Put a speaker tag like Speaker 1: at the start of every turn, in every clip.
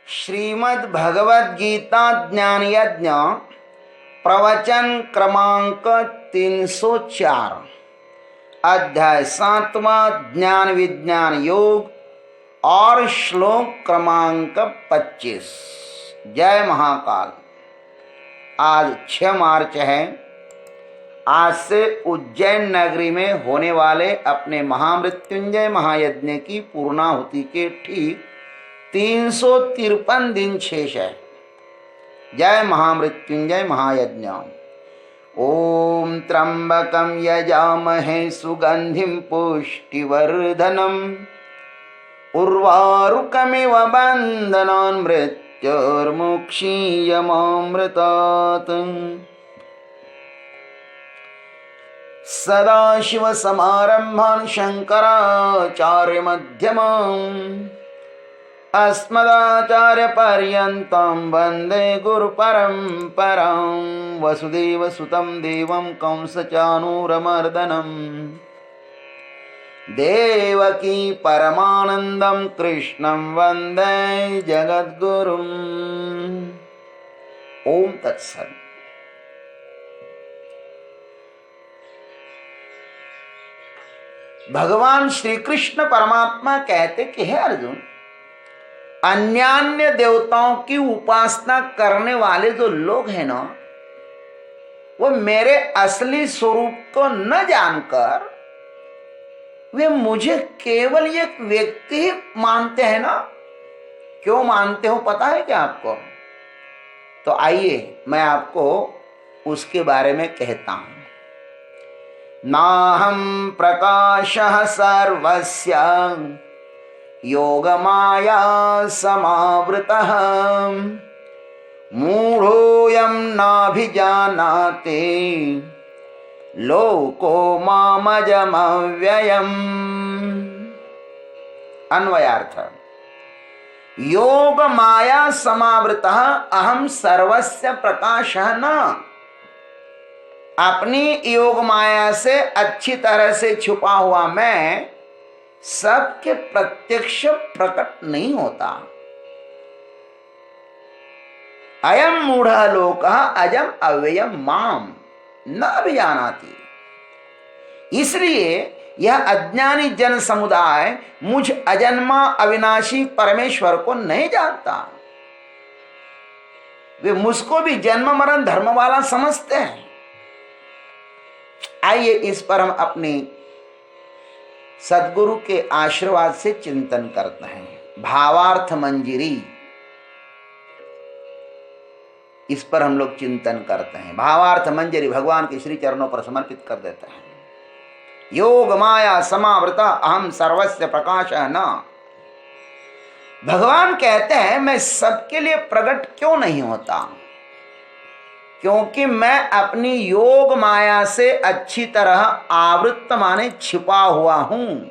Speaker 1: श्रीमद् भगवद गीता ज्ञान यज्ञ प्रवचन क्रमांक 304 अध्याय 7वां ज्ञान विज्ञान योग और श्लोक क्रमांक 25। जय महाकाल। आज 6 मार्च है। आज से उज्जैन नगरी में होने वाले अपने महामृत्युंजय महायज्ञ की पूर्णाहुति के ठीक 353 दिन शेष है। जय महामृत्युंजय महायज्ञ। ओम त्र्यंबकं यजामहे सुगंधिं पुष्टिवर्धनम् उर्वारुकमिव बन्धनान् मृत्योर्मुक्षीयमामृतात्। सदाशिवसमारम्भान् शङ्कराचार्यमध्यमाम् अस्मदाचार्यपर्यन्तं वन्दे गुरुपरम्परां। वसुदेवसुतं देवं कंसचाणूरमर्दनं देवकी परमानन्दं कृष्णं वन्दे जगद्गुरुम्। ओम तत्सत्। भगवान श्री कृष्ण परमात्मा कहते कि हे अर्जुन, अन्यान्य देवताओं की उपासना करने वाले जो लोग हैं ना, वो मेरे असली स्वरूप को न जानकर वे मुझे केवल एक व्यक्ति ही मानते हैं ना। क्यों मानते हो पता है क्या आपको? तो आइए मैं आपको उसके बारे में कहता हूं। नाहं प्रकाशः सर्वस्य योगमाया समावृतः मूढ़ोऽयं नाभिजानाति लोको मामजमव्ययम्। अन्वयार्थ। योग माया समावृतः अहम सर्वस्य प्रकाशः न। अपनी योग माया से अच्छी तरह से छुपा हुआ मैं सबके प्रत्यक्ष प्रकट नहीं होता। अयम मूढ़ लोकः अजम अव्ययम माम न अभिजानाति। इसलिए यह अज्ञानी जन समुदाय मुझ अजन्मा अविनाशी परमेश्वर को नहीं जानता। वे मुझको भी जन्म मरण धर्म वाला समझते हैं। आइए इस पर हम अपनी सद्गुरु के आशीर्वाद से चिंतन करते हैं। भावार्थ मंजरी, इस पर हम लोग चिंतन करते हैं। भावार्थ मंजरी भगवान के श्री चरणों पर समर्पित कर देते हैं। योग माया समावृता अहम सर्वस्य प्रकाशः न। भगवान कहते हैं मैं सबके लिए प्रकट क्यों नहीं होता? क्योंकि मैं अपनी योग माया से अच्छी तरह आवृत्त माने छिपा हुआ हूं।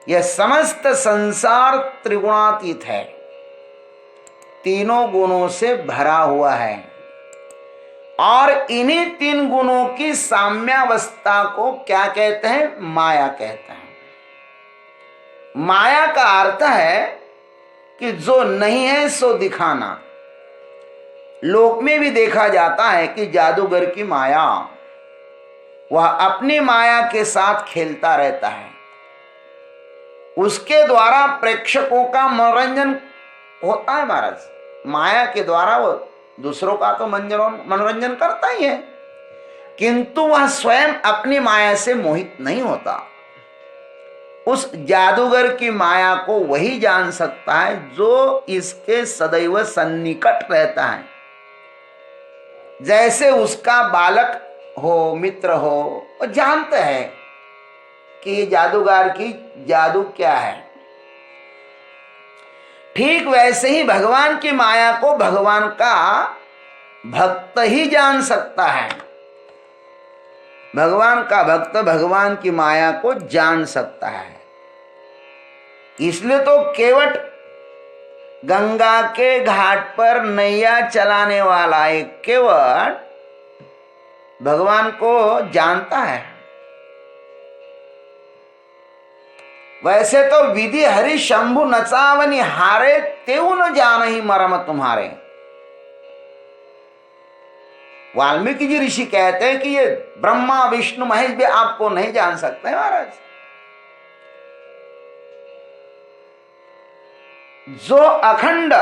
Speaker 1: यह समस्त संसार त्रिगुणातीत है, तीनों गुणों से भरा हुआ है और इन्हीं 3 गुणों की साम्यावस्था को क्या कहते हैं? माया कहते हैं। माया का अर्थ है कि जो नहीं है सो दिखाना। लोक में भी देखा जाता है कि जादूगर की माया, वह अपनी माया के साथ खेलता रहता है। उसके द्वारा प्रेक्षकों का मनोरंजन होता है। महाराज, माया के द्वारा वो दूसरों का तो मनोरंजन करता ही है, किंतु वह स्वयं अपनी माया से मोहित नहीं होता। उस जादूगर की माया को वही जान सकता है जो इसके सदैव सन्निकट रहता है। जैसे उसका बालक हो, मित्र हो, वो जानते हैं कि ये जादूगर की जादू क्या है। ठीक वैसे ही भगवान की माया को भगवान का भक्त ही जान सकता है। भगवान का भक्त भगवान की माया को जान सकता है। इसलिए तो केवट गंगा के घाट पर नैया चलाने वाला एक केवट भगवान को जानता है। वैसे तो विधि हरि शंभु नचावनी हारे तेऊ न जान ही मरम तुम्हारे। वाल्मीकि जी ऋषि कहते हैं कि ये ब्रह्मा विष्णु महेश भी आपको नहीं जान सकते महाराज। जो अखंड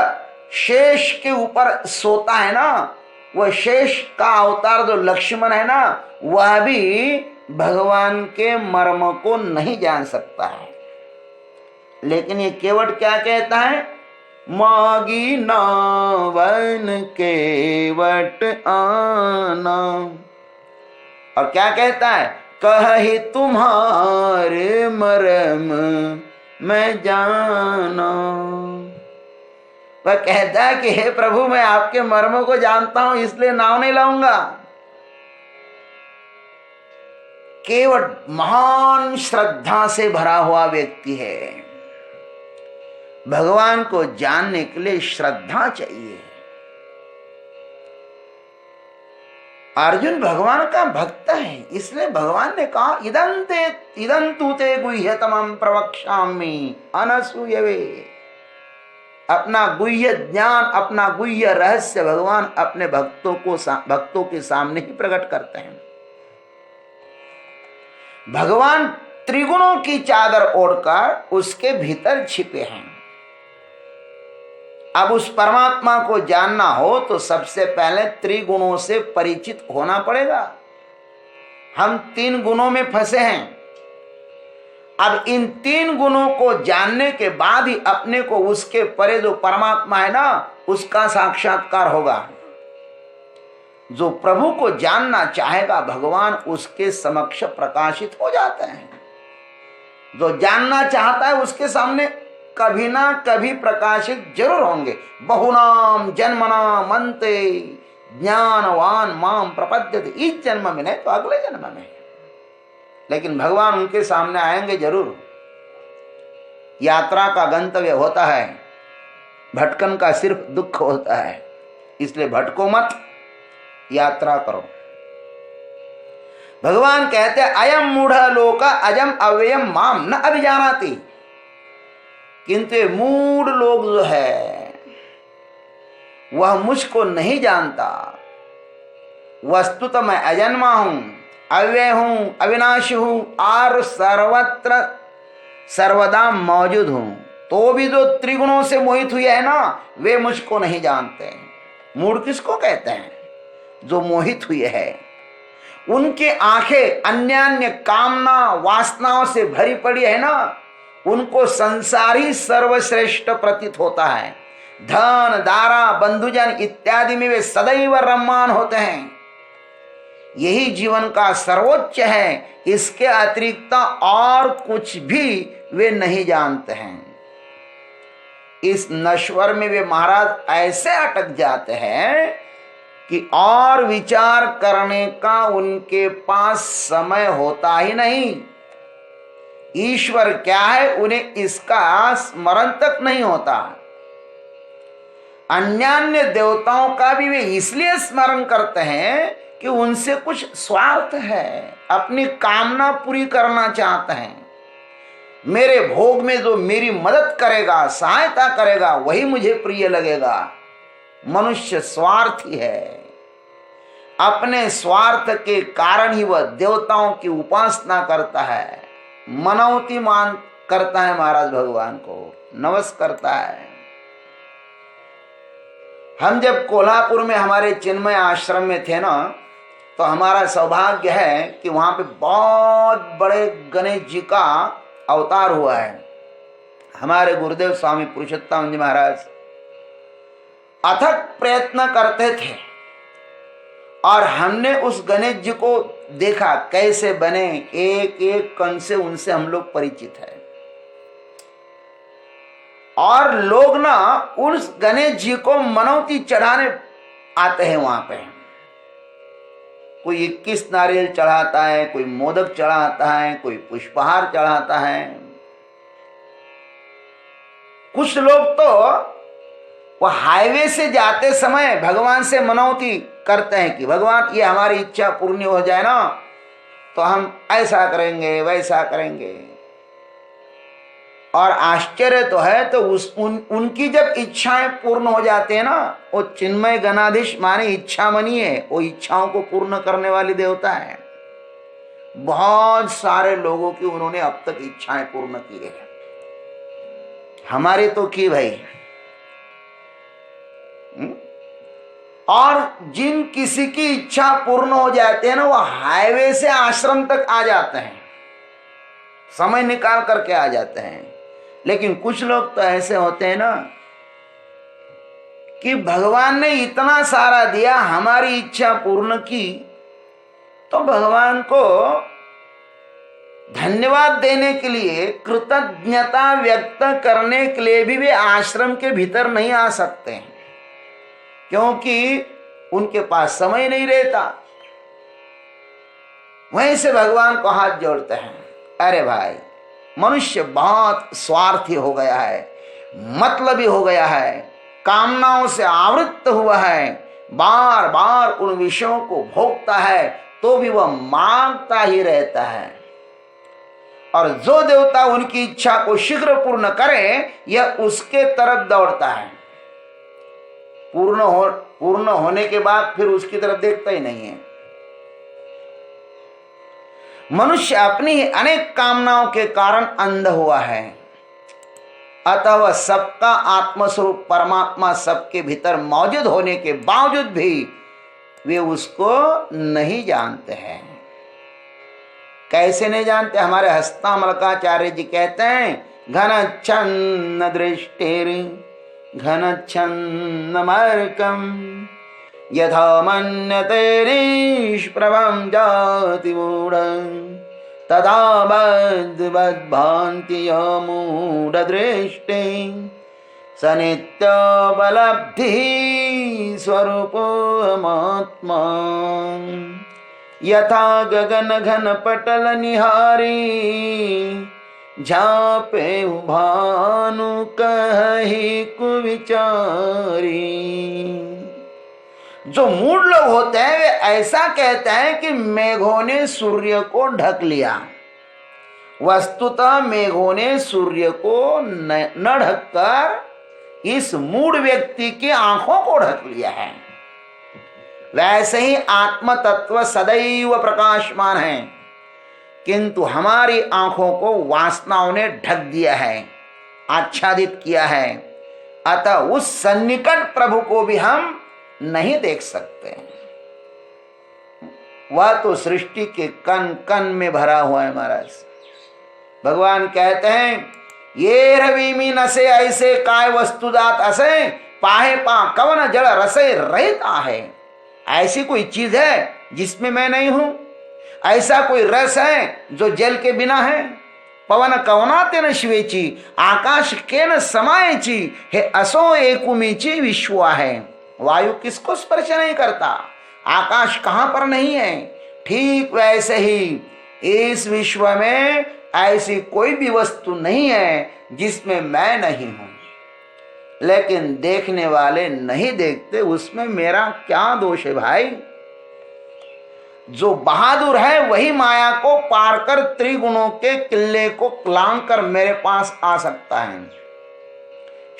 Speaker 1: शेष के ऊपर सोता है ना, वह शेष का अवतार जो लक्ष्मण है ना, वह भी भगवान के मर्म को नहीं जान सकता है। लेकिन ये केवट क्या कहता है? मागी नावन केवट आना। और क्या कहता है? कहि तुम्हारे मरम मैं जाना। वह कहता है कि हे प्रभु, मैं आपके मर्मों को जानता हूं, इसलिए नाव नहीं लाऊंगा। केवट महान श्रद्धा से भरा हुआ व्यक्ति है। भगवान को जानने के लिए श्रद्धा चाहिए। अर्जुन भगवान का भक्त है, इसलिए भगवान ने कहा इदं तु ते गुह्यतमं प्रवक्ष्यामि अनसूयवे। अपना गुह्य ज्ञान, अपना गुह्य रहस्य भगवान अपने भक्तों के सामने ही प्रकट करते हैं। भगवान त्रिगुणों की चादर ओढ़कर उसके भीतर छिपे हैं। अब उस परमात्मा को जानना हो तो सबसे पहले त्रिगुणों से परिचित होना पड़ेगा। हम 3 गुणों में फंसे हैं। अब इन 3 गुणों को जानने के बाद ही अपने को उसके परे जो परमात्मा है ना, उसका साक्षात्कार होगा। जो प्रभु को जानना चाहेगा, भगवान उसके समक्ष प्रकाशित हो जाते हैं। जो जानना चाहता है उसके सामने कभी ना कभी प्रकाशित जरूर होंगे। बहुनाम जन्मना मंते ज्ञानवान माम प्रपद्यते। इस जन्म में नहीं तो अगले जन्म में, लेकिन भगवान उनके सामने आएंगे जरूर। यात्रा का गंतव्य होता है, भटकन का सिर्फ दुख होता है। इसलिए भटको मत, यात्रा करो। भगवान कहते हैं अयम मूढ़ लोका अजम अव्ययम माम न अभिजानाति। किंतु मूढ़ लोग जो है वह मुझको नहीं जानता। वस्तुतः मैं अजन्मा हूं, अव्यय हूं, अविनाशी हूं और सर्वत्र सर्वदा मौजूद हूं। तो भी जो त्रिगुणों से मोहित हुए है ना, वे मुझको नहीं जानते। मूढ़ किसको कहते हैं? जो मोहित हुए है, उनके आंखें अन्य अन्य कामना वासनाओं से भरी पड़ी है ना, उनको संसार ही सर्वश्रेष्ठ प्रतीत होता है। धन दारा बंधुजन इत्यादि में वे सदैव रम्मान होते हैं। यही जीवन का सर्वोच्च है। इसके अतिरिक्त और कुछ भी वे नहीं जानते हैं। इस नश्वर में वे महाराज ऐसे अटक जाते हैं कि और विचार करने का उनके पास समय होता ही नहीं। ईश्वर क्या है, उन्हें इसका स्मरण तक नहीं होता। अन्यान्य देवताओं का भी वे इसलिए स्मरण करते हैं कि उनसे कुछ स्वार्थ है, अपनी कामना पूरी करना चाहते हैं। मेरे भोग में जो मेरी मदद करेगा, सहायता करेगा, वही मुझे प्रिय लगेगा। मनुष्य स्वार्थी है। अपने स्वार्थ के कारण ही वह देवताओं की उपासना करता है, मनौती मान करता है, महाराज भगवान को नमस्कार करता है। हम जब कोल्हापुर में हमारे चिन्मय आश्रम में थे ना, तो हमारा सौभाग्य है कि वहां पे बहुत बड़े गणेश जी का अवतार हुआ है। हमारे गुरुदेव स्वामी पुरुषोत्तम जी महाराज अथक प्रयत्न करते थे और हमने उस गणेश जी को देखा कैसे बने। एक एक कण से उनसे हम लोग परिचित है। और लोग ना उस गणेश जी को मनौती चढ़ाने आते हैं। वहां पे कोई 21 नारियल चढ़ाता है, कोई मोदक चढ़ाता है, कोई पुष्पहार चढ़ाता है। कुछ लोग तो वो हाईवे से जाते समय भगवान से मनौती करते हैं कि भगवान ये हमारी इच्छा पूर्ण हो जाए ना, तो हम ऐसा करेंगे वैसा करेंगे। और आश्चर्य तो है, तो उनकी जब इच्छाएं पूर्ण हो जाते हैं ना, वो चिन्मय गणाधीश माने इच्छा मनी है, वो इच्छाओं को पूर्ण करने वाली देवता है। बहुत सारे लोगों की उन्होंने अब तक इच्छाएं पूर्ण की है, हमारी तो की भाई। और जिन किसी की इच्छा पूर्ण हो जाते हैं ना, वो हाईवे से आश्रम तक आ जाते हैं, समय निकाल करके आ जाते हैं। लेकिन कुछ लोग तो ऐसे होते हैं ना कि भगवान ने इतना सारा दिया, हमारी इच्छा पूर्ण की, तो भगवान को धन्यवाद देने के लिए, कृतज्ञता व्यक्त करने के लिए भी वे आश्रम के भीतर नहीं आ सकते हैं, क्योंकि उनके पास समय नहीं रहता। वहीं से भगवान को हाथ जोड़ते हैं, अरे भाई मनुष्य बहुत स्वार्थी हो गया है, मतलबी हो गया है, कामनाओं से आवृत्त हुआ है, बार बार उन विषयों को भोगता है, तो भी वह मांगता ही रहता है। और जो देवता उनकी इच्छा को शीघ्र पूर्ण करे, यह उसके तरफ दौड़ता है। पूर्ण होने के बाद फिर उसकी तरफ देखता ही नहीं है। मनुष्य अपनी अनेक कामनाओं के कारण अंध हुआ है, अतः वह सबका आत्मस्वरूप परमात्मा सबके भीतर मौजूद होने के बावजूद भी वे उसको नहीं जानते हैं। कैसे नहीं जानते? हमारे हस्तामलकाचार्य जी कहते हैं, घनच्छन्न दृष्टिर घनच्छन्नमर्कं यथा मन्यते निष्प्रभं जाति मूढं तदा बद्धभान्ति मूढदृष्टि स नित्योपलब्धिः स्वरूपोऽहमात्मा यथा गगन घन पटल निहारी झापे भानु कहि कुविचारी। जो मूढ़ लोग होते हैं वे ऐसा कहते हैं कि मेघों ने सूर्य को ढक लिया। वस्तुतः मेघों ने सूर्य को न ढककर इस मूढ़ व्यक्ति की आंखों को ढक लिया है। वैसे ही आत्म तत्व सदैव प्रकाशमान है, किंतु हमारी आंखों को वासनाओं ने ढक दिया है, आच्छादित किया है। अतः उस सन्निकट प्रभु को भी हम नहीं देख सकते। वह तो सृष्टि के कण कण में भरा हुआ है महाराज। भगवान कहते हैं, ये रवीमी नसे ऐसे काय वस्तुदात असे पाहे पा कवन जड़ रसे रहित आहे। ऐसी कोई चीज है जिसमें मैं नहीं हूं? ऐसा कोई रस है जो जल के बिना है? पवन कवनाते न शिवेची आकाश के न समायची हे असो एकुमीची विश्वा है। वायु किसको स्पर्श नहीं करता, आकाश कहां पर नहीं है। ठीक वैसे ही इस विश्व में ऐसी कोई भी वस्तु नहीं है जिसमें मैं नहीं हूं। लेकिन देखने वाले नहीं देखते, उसमें मेरा क्या दोष है भाई? जो बहादुर है वही माया को पार कर त्रिगुणों के किले को लांघ कर मेरे पास आ सकता है।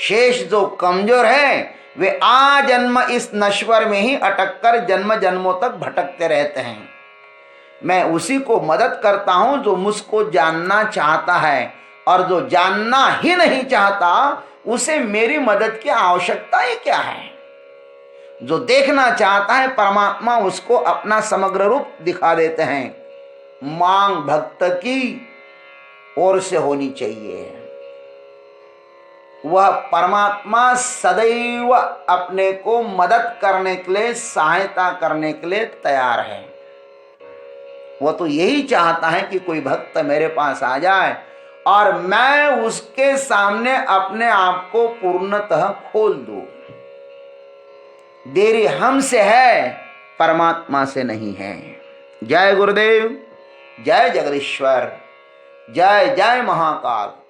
Speaker 1: शेष जो कमजोर है वे आजन्म इस नश्वर में ही अटक कर जन्म जन्मों तक भटकते रहते हैं। मैं उसी को मदद करता हूं जो मुझको जानना चाहता है, और जो जानना ही नहीं चाहता उसे मेरी मदद की आवश्यकता ही क्या है। जो देखना चाहता है परमात्मा उसको अपना समग्र रूप दिखा देते हैं। मांग भक्त की ओर से होनी चाहिए। वह परमात्मा सदैव अपने को मदद करने के लिए, सहायता करने के लिए तैयार है। वह तो यही चाहता है कि कोई भक्त मेरे पास आ जाए और मैं उसके सामने अपने आप को पूर्णतः खोल दूं। देरी हमसे है, परमात्मा से नहीं है। जय गुरुदेव, जय जगदीश्वर, जय जय महाकाल।